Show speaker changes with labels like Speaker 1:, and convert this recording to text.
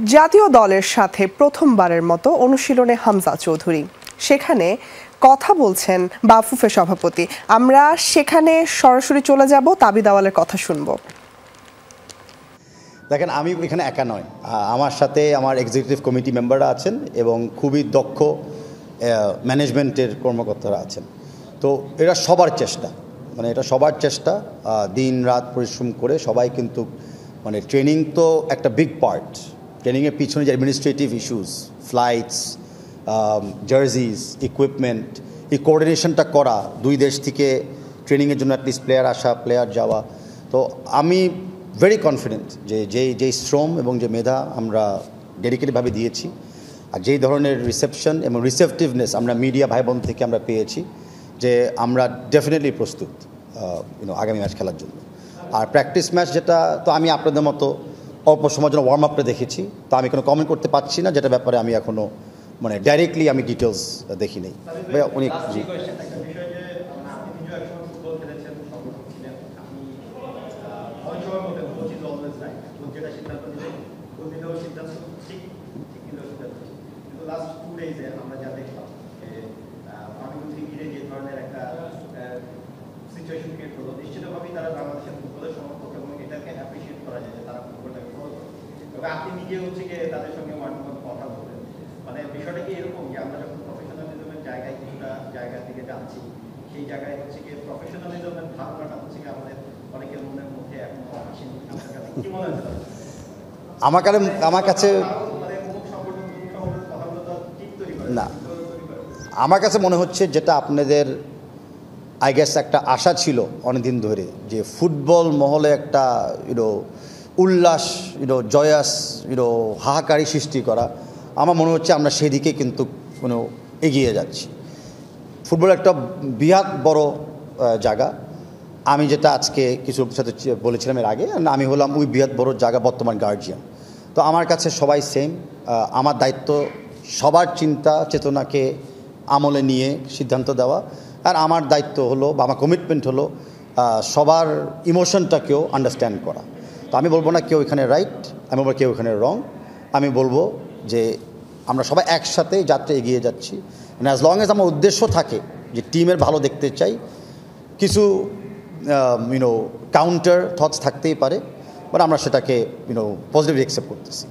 Speaker 1: জাতীয় দলের সাথে প্রথমবারের মতো অনুশীলনে হামজা চৌধুরী, সেখানে কথা বলছেন বাফুফে সভাপতি। আমরা সেখানে সরাসরি চলে যাব, তাবিদ আওয়ালের কথা শুনবো।
Speaker 2: দেখেন, আমি এখানে একা নয়, আমার সাথে আমার এক্সিকিউটিভ কমিটি মেম্বাররা আছেন এবং খুবই দক্ষ ম্যানেজমেন্টের কর্মকর্তারা আছেন। তো এটা সবার চেষ্টা, দিন রাত পরিশ্রম করে সবাই কিন্তু ট্রেনিং তো একটা বিগ পার্ট। ট্রেনিংয়ের পিছনে যে administrative issues, flights, Jarjis, equipment, এই কোঅর্ডিনেশনটা করা, দুই দেশ থেকে ট্রেনিংয়ের জন্য অ্যাটলিস্ট প্লেয়ার আসা, প্লেয়ার যাওয়া। তো আমি ভেরি কনফিডেন্ট যে যেই শ্রম এবং যে মেধা আমরা ডেডিকেটেডভাবে দিয়েছি, আর যেই ধরনের রিসেপশন এবং রিসেপটিভনেস আমরা মিডিয়া ভাই বোন থেকে আমরা পেয়েছি, যে আমরা ডেফিনেটলি প্রস্তুত আগামী ম্যাচ খেলার জন্য। আর প্র্যাকটিস ম্যাচ যেটা, তো আমি আপনাদের মতো অল্প সময়ের জন্য ওয়ার্ম আপটা দেখেছি, তো আমি কোনো কমেন্ট করতে পারছি না, যেটা ব্যাপারে আমি এখনও ডাইরেক্টলি আমি ডিটেলস দেখি নেই। উনি
Speaker 3: আপনি নিজে হচ্ছে গিয়ে তাদের সঙ্গে কথা বলবেন, বিষয়টা কি এরকম যে আমরা যখন প্রফেশনালিজমের জায়গা থেকে যাচ্ছি, সেই জায়গায় হচ্ছে গিয়ে প্রফেশনালিজমের ধারণাটা হচ্ছে গিয়ে আমাদের অনেকের মনের মধ্যে এখনো আসেনি। আপনার কাছে কি মনে হচ্ছে?
Speaker 2: আমার কাছে না, আমার কাছে মনে হচ্ছে যেটা আপনাদের আই গেস একটা আশা ছিল অনেকদিন ধরে, যে ফুটবল মহলে একটা উল্লাস, জয়াস, হাহাকারি সৃষ্টি করা। আমার মনে হচ্ছে আমরা সেদিকে কিন্তু এগিয়ে যাচ্ছি। ফুটবল একটা বৃহৎ বড় জায়গা। আমি যেটা আজকে কিছু সাথে বলেছিলাম এর আগে, আমি হলাম ওই বৃহৎ বড় জায়গা বর্তমান গার্জিয়ান। তো আমার কাছে সবাই সেম। আমার দায়িত্ব সবার চিন্তা চেতনাকে আমলে নিয়ে সিদ্ধান্ত দেওয়া, আর আমার দায়িত্ব হলো বা আমার কমিটমেন্ট হলো সবার ইমোশনটাকেও আন্ডারস্ট্যান্ড করা। তো আমি বলবো না কেউ এখানে রাইট, আমি বলবো কেউ এখানে রং। আমি বলবো যে আমরা সবাই একসাথে যাত্রা এগিয়ে যাচ্ছি। অ্যাজ লং এজ আমার উদ্দেশ্য থাকে যে টিমের ভালো দেখতে চাই, কিছু কাউন্টার থটস থাকতেই পারে, বাট আমরা সেটাকে পজিটিভলি অ্যাকসেপ্ট করতেছি।